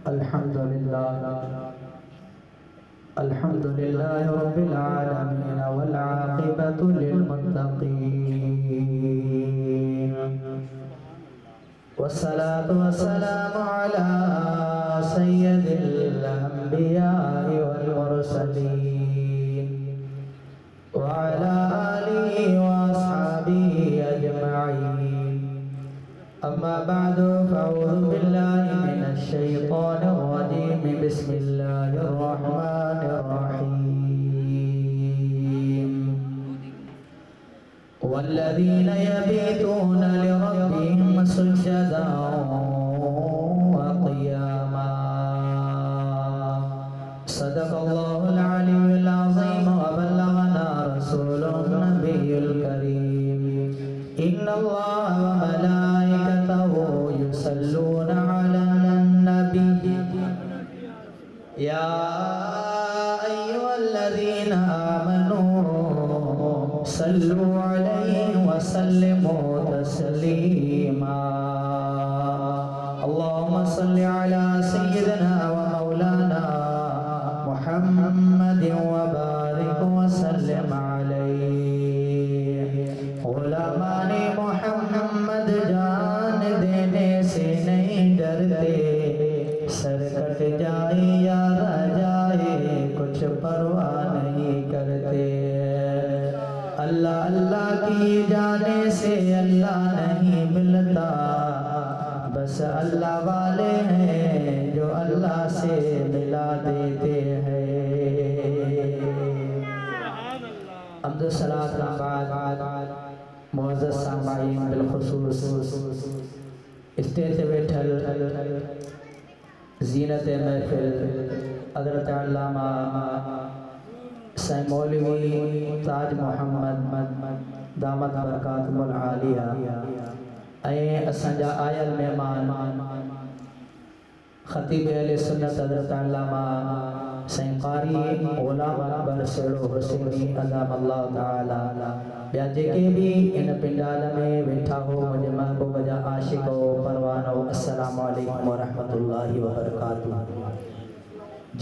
अल्हम्दुलिल्लाह रब्बिल आलमीन वल आक़िबतु लिल मुत्तक़ीन वस्सलातु वस्सलामु अला सय्यिदिल अंबिया'i वल मुरसलीन व अला आलिहि व अस्हाबिहि अजमईन। अम्मा बअदु फ़अऊज़ु बिल्लाहि मिनश शैतानिर रजीम। बिस्मिल्लाहिर रहमानिर रहीम। वल्लज़ीन यबीतून लिरब्बिहिम सुज्जदन व क़ियामा। सदक़ल्लाहुल अलीयुल अज़ीम व बल्लगना रसूलुन नबियुल करीम। इन्नल्लाह व मलाइकतहु युसल्लूना अलन नबी या अय्युहल्लज़ीना आमनू सल्लु अलैहि व सल्लिमू तस्लीमा। अल्लाहुम्मा सल्लि अला सय्यिदिना व मौलाना मुहम्मदिन व बारिक व सल्लिम अलैहि। गुलामाने मोहम्मद जान देने से नहीं डरते, सर कट जाए या रह जाए कुछ परवाह नहीं करते। अल्लाह अल्लाह की जाने से अल्लाह नहीं मिलता, बस अल्लाह वाले हैं जो अल्लाह से मिला देते हैं। अब्दुल सलात का बाद मुअज़्ज़ज़ सामाईन बिलखुसूस स्टेज पे बैठल ज़ीनत महफिल हज़रत अल्लामा सैयद मौलवी ताज मोहम्मद दामत बरकातुहुल आलिया ऐं असांजा आयल मेहमान ख़तीब अहले सुन्नत हज़रत अल्लामा सैयद क़ारी ग़ुलाम अकबर सेड़ो हुसैनी अज़ामल्लाहु ताला ॿिया जेके भी इन पिंडाल में वेठा हो मुंहिंजे महबूब जा आशिक़ो परवानो अस्सलामु अलैकुम व रहमतुल्लाहि व बरकातुहू।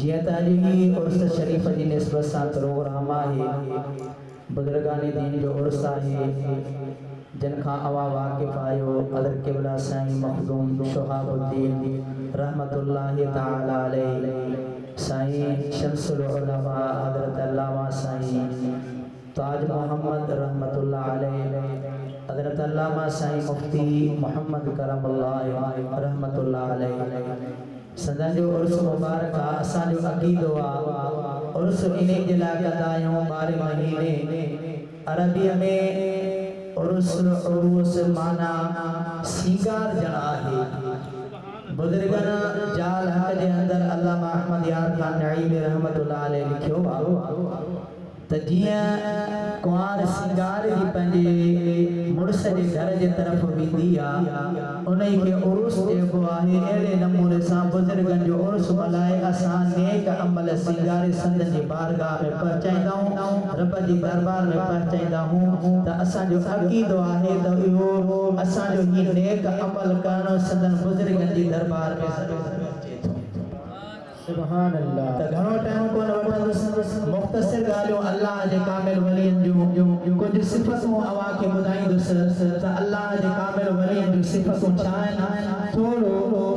जियां त अॼु ही उर्स शरीफ़ जी निस्बत सां प्रोग्राम आहे, बुज़ुर्गानी दीन जो उर्स आहे, जिन खां अवां वाक़िफ़ आहियो हज़रत क़िबला साईं मखदूम शुहाबुद्दीन रहमतुल्लाहि ताला अलैहि, साईं शम्सुल उलमा हज़रत अल्लामा साईं ताज मोहम्मद रहमतुल्लाह अलैहि, हज़रत अल्लामा साईं मुफ्ती मोहम्मद करमुल्लाह रहमतुल्लाह अलैहि। सदन जो उर्स मुबारक आहे, असांजो अक़ीदो आहे उर्स इन जे लाइ कंदा आहियूं 12 महीने अरबीअ में उर्स माना सींगार जण आहे। बुज़ुर्गन जाल हक़ जे अंदर अल्लामा अहमद यार खान नईमी रहमतुल्लाह अलैहि लिखियो आहे त जियां कुंवार सिंगार जी पंहिंजे मुड़स जे घर जे तरफ़ वेंदी आहे उन खे उर्स चइबो आहे। अहिड़े नमूने सां बुज़ुर्गनि जो उर्स मल्हाए असां नेक अमल सिंगारे संदन जी बारगाह में पहुचाईंदा आहियूं, रब जी दरबार में पहुचाईंदा आहियूं। त असांजो अक़ीदो आहे त इहो असांजो ही नेक अमल करणु संदन बुज़ुर्गनि जी दरबार में सुभान अल्लाह। त घणो टाइम कोन वठंदुसि, मुख़्तसिर ॻाल्हियूं अल्लाह जे कामिल वलियनि जूं कुझु सिफ़तूं अवां खे ॿुधाईंदुसि त अल्लाह जे कामिल वलियनि जूं सिफ़तूं छा आहिनि। थोरो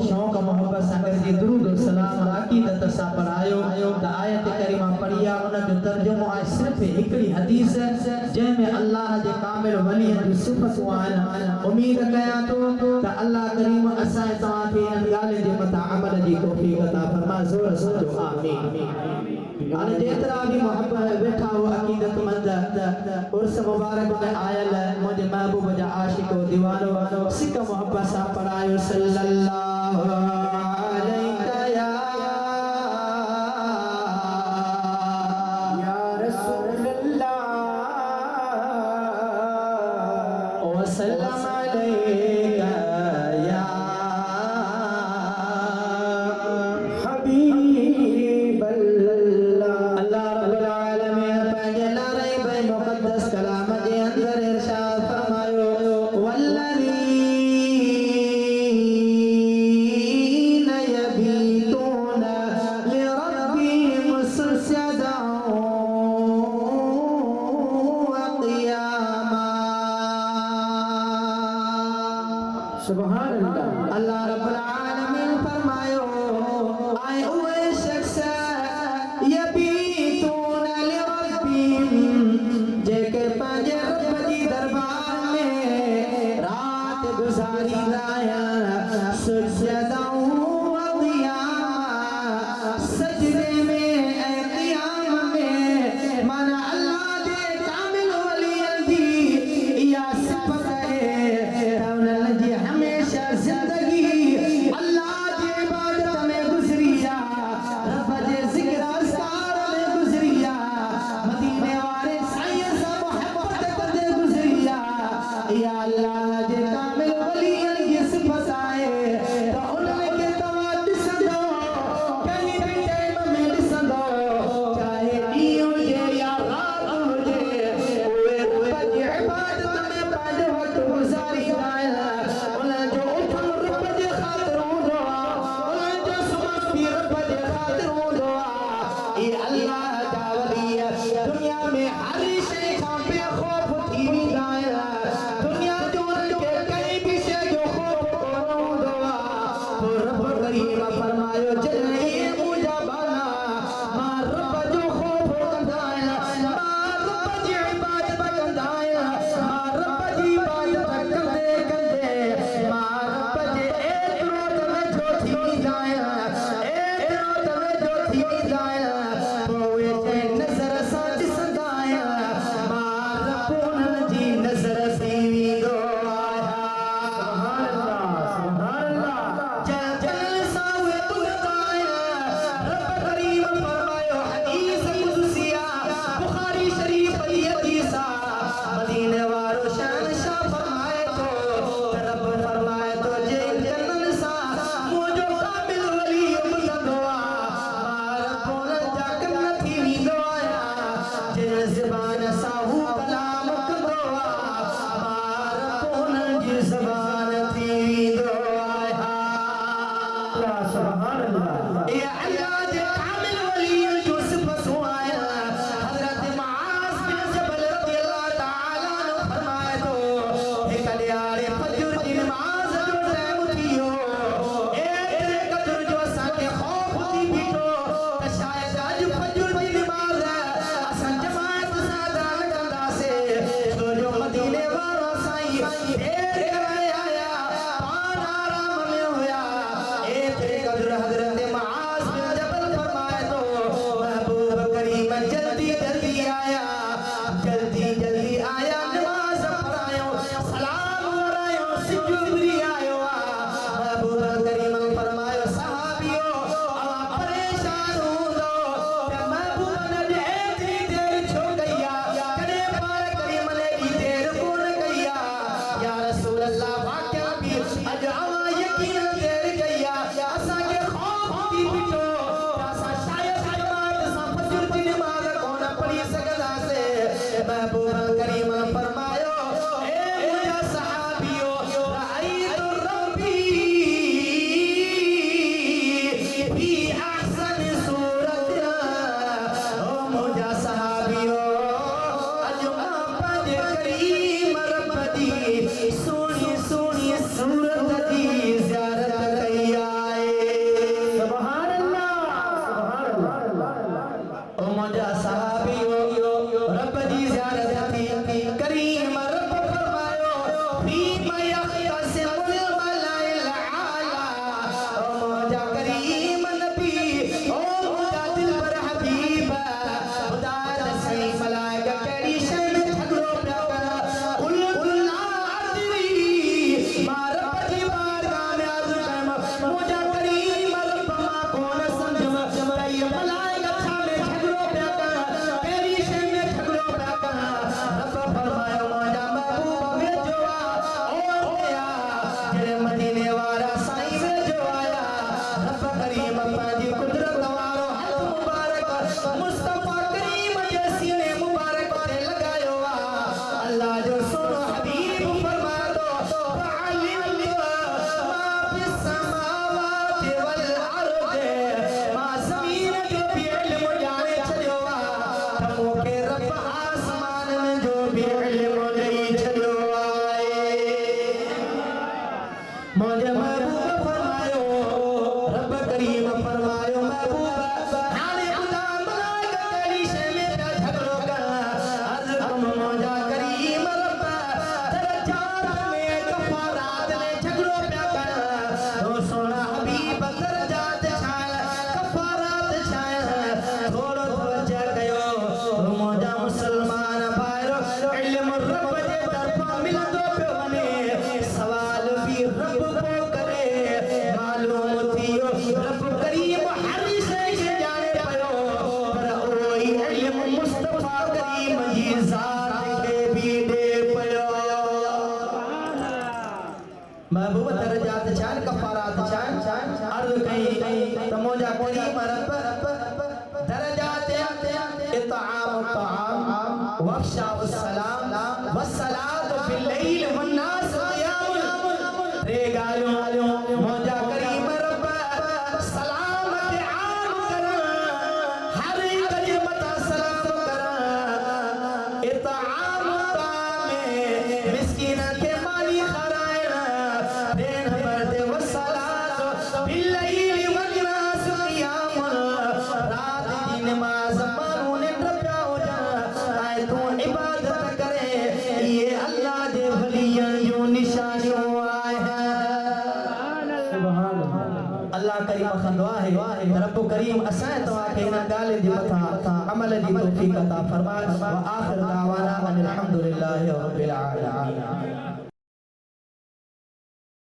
शौक़ मोहब्बत सां गॾिजी दुरूद सलाम अक़ीदत सां पढ़ायो त आयत करीमा पढ़ी आहे, उन जो तर्जुमो आहे सिर्फ़ु हिकिड़ी हदीस जंहिंमें अल्लाह जे कामिल वलियनि जूं सिफ़तूं आहिनि। उम्मीद कयां थो त अल्लाह करीम असां तव्हांखे इन ॻाल्हि जे मथां अमल जी तौफ़ीक़ अता फ़रमाए। ज़ोर सां चओ आमीन। हाणे जेतिरा भी मोहब्बत वेठा हो अक़ीदतमंद उर्स मुबारक में आयल मुंहिंजे महबूब जा आशिक़ो दीवानो सिक मोहब्बत सां पढ़ायो सल्लल्लाहु अलैहि या रसूलल्लाह व सल्लम अलैका या हबीबल्लाह। अल्लाह रब्बुल आलमीन पंहिंजे नारे भाई मुक़द्दस कलाम जे अंदर इरशाद फरमायो वल्लज़ी अल्लाह रब्बुल आलमीन फरमायो आए हुए शख्स यबीतून लिरब्बिहिम जेके पंहिंजे रब जी दरबार में रात गुज़ारी आया सुजदऊं व क़ियामा सजदे में ऐ क़ियाम में माना अल्लाह जे कामिल वलियन दी या सिफ़त है उन्हनि जी हमेशा ज़िंदगी अल्लाह जी इबादत में गुज़रिया रब जे ज़िक्र अस्कार में गुज़रिया मदीने वाले साईं सां मोहब्बत करदे गुज़रिया या अल्लाह जे कामिल वलियन जी सिफ़त आहे त उन्हनि खे तव्हां ॾिसंदो कहीं भी टाइम में महबूब फरमायो रब करीम फरमायो महबूब हाने खुदा मलाइका तेरी शे में का झगड़ो कर अर्ज कम मौजा करीम रब दरजात में कफारात में झगड़ो प्या कर ओ सोना हबीब दरजात छाय कफारात छाय थोड़ो तवज्जो कयो मौजा मुसलमान भाइरो इल्म रब जे तरफा मिलंदो पियो वने सवाल भी रब को करे मालूम थियो रब करीम हर शे के जाने पियो पर ओई इल्म मुस्तफा करीम जी ज़ात के भी दे पियो महबूब दरजात चान कफारात चान अर्ज कई तमोजा करीम रब दरजात इताम ताम वफ्शा सलाम वस्सलात फिल लैल वन्नास क़ियाम रे गालो मौजा करीम रब सलाम के आम कर हर एक जे मता सलाम कर इताम ताम मिस्कीन के माली खरायन देन बरदे वस्सलात फिल लैल वन्नास क़ियाम रात की नमाज मानू ने ट्रप्या हो जा आए तू इबादत करे ये अल्लाह दे वलियन जो निशानियों आए हैं सुभान अल्लाह अल्लाह करीम खंदवा है रब करीम असा तो आके ना गाले दी मथा अमल दी तौफीक अता फरमाए व आखिर दावाना अनिल हम्दुलिल्लाहि रब्बिल आलमीन।